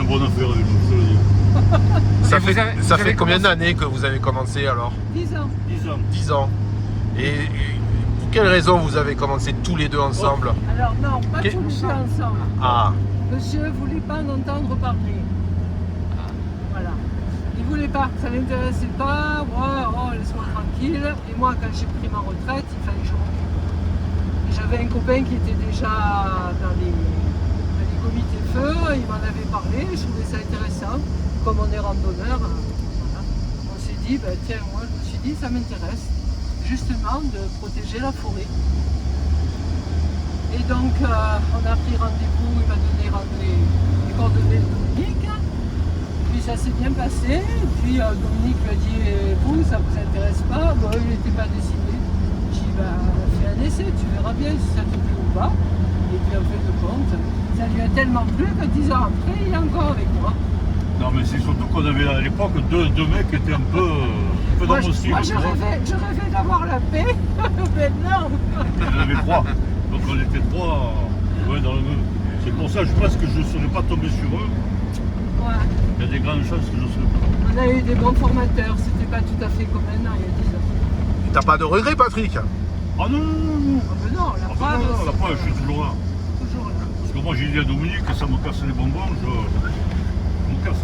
bonne affaire avec nous, je te le dis. Ça fait combien d'années que vous avez commencé alors? 10 ans. 10 ans. 10 ans. Et pour quelle raison vous avez commencé tous les deux ensemble? Alors non, pas Ok. tous les deux ensemble. Ah, Monsieur ne voulait pas en entendre parler. Voilà. Il voulait pas, ça ne l'intéressait pas. Moi, oh, laisse-moi tranquille. Et moi, quand j'ai pris ma retraite, il fallait que je m'occupe. Et j'avais un copain qui était déjà dans les comités feu. Il m'en avait parlé. Je trouvais ça intéressant. Comme on est randonneur, voilà. On s'est dit, ben, tiens, moi, je me suis dit, ça m'intéresse justement de protéger la forêt. Et donc, on a pris rendez-vous, il m'a donné les coordonnées de Dominique. Puis ça s'est bien passé. Puis Dominique lui a dit, vous, ça vous intéresse pas? Bon, il n'était pas décidé. J'ai dit, bah, fais un essai, tu verras bien si ça te plaît ou pas. Et puis en fait de compte, ça lui a tellement plu que 10 ans après, il est encore avec moi. Non, mais c'est surtout qu'on avait à l'époque deux mecs qui étaient un peu dans mon style. Moi, je rêvais d'avoir la paix. Maintenant. On avait 3. Donc on était 3 ouais, dans le même. C'est pour ça, je pense que je ne serais pas tombé sur eux. Ouais. Il y a des grandes chances que je ne serais pas. On a eu des bons formateurs, c'était pas tout à fait comme maintenant, il y a 10 ans. t'as pas de regrets, Patrick? Ah non, non, non, non. Ah ben non, la Ah, preuve, non, la c'est preuve, je suis toujours là. toujours là. Parce que moi j'ai dit à Dominique que ça me casse les bonbons, je me casse.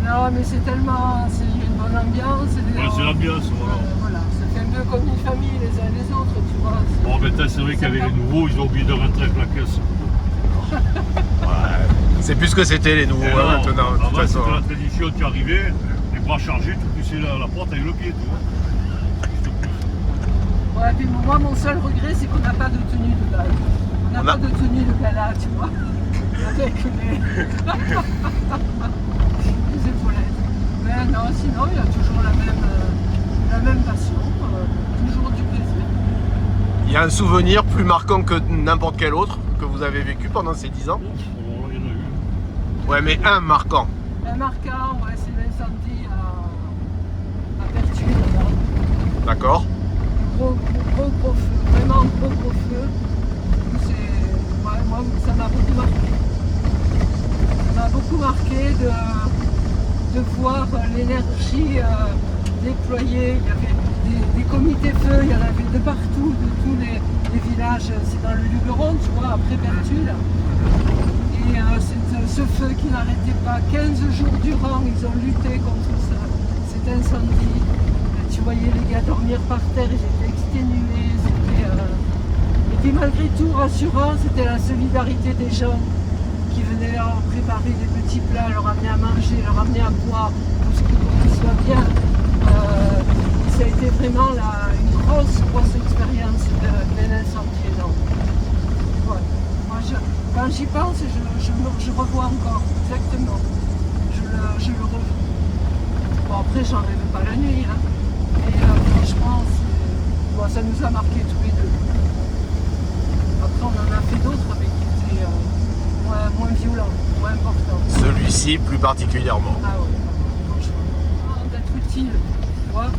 Non, mais c'est tellement, il y a une bonne ambiance. Ouais, c'est l'ambiance, voilà. Voilà, ça fait un peu comme une famille les uns les autres, tu vois. Bon, maintenant c'est vrai qu'avec les nouveaux, ils ont oublié de rentrer avec la caisse. C'est plus ce que c'était les nouveaux Et hein, non, maintenant, de toute avant, façon. c'était la tradition, tu arrivais, les bras chargés, tu poussais la porte avec le pied, tu vois. Ouais, puis moi, mon seul regret, c'est qu'on n'a pas de tenue de gala. On n'a pas de tenue de gala, tu vois. Avec les épaulettes. Mais non, sinon, il y a toujours la même passion, toujours du plaisir. Il y a un souvenir plus marquant que n'importe quel autre que vous avez vécu pendant ces 10 ans? Ouf, oh, il y en a eu. Ouais, mais un marquant. Un marquant, ouais, c'est l'incendie à Pertuis, là-bas. D'accord? Gros feu, vraiment gros feu. Ouais, moi, ça m'a beaucoup marqué. Ça m'a beaucoup marqué de voir l'énergie déployée. Il y avait des comités feu, il y en avait de partout, de tous les villages. C'est dans le Luberon, tu vois, après Pertuis. Et ce feu qui n'arrêtait pas, 15 jours durant, ils ont lutté contre cet incendie. Tu voyais les gars dormir par terre, ils étaient exténués. Et puis malgré tout, rassurant, c'était la solidarité des gens qui venaient leur préparer des petits plats, leur amener à manger, leur amener à boire, pour qu'ils soient bien. Ça a été vraiment une grosse expérience d'un incendie énorme. Ouais. Moi, quand j'y pense, je revois encore, exactement. Je le revois. Bon, après, j'en rêve pas la nuit. Hein. Et franchement, bon, ça nous a marqué tous les deux. Après, on en a fait d'autres, mais qui étaient moins violents, moins importants. Celui-ci plus particulièrement. Ah ouais, franchement. D'être utile, tu vois.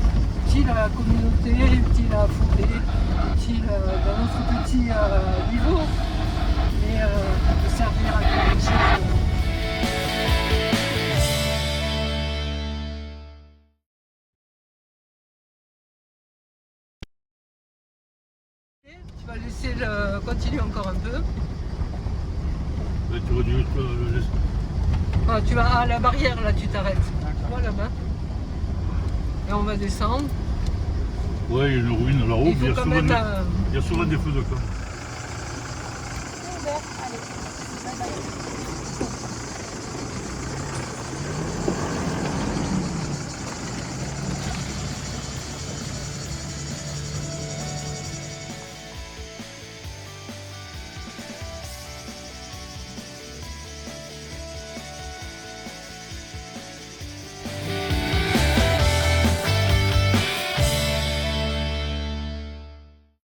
Utile à la communauté, utile à la forêt, utile dans notre petit niveau, mais de servir à quelque chose. Tu vas laisser continuer encore un peu. Mais tu aurais dû le laisser. Ah, tu vas à la barrière, là, tu t'arrêtes. Tu vois là-bas. Et on va descendre. Ouais, il y a une ruine là-haut, Il mais faut quand même. il y a souvent des feux de camp. Allez, bye bye.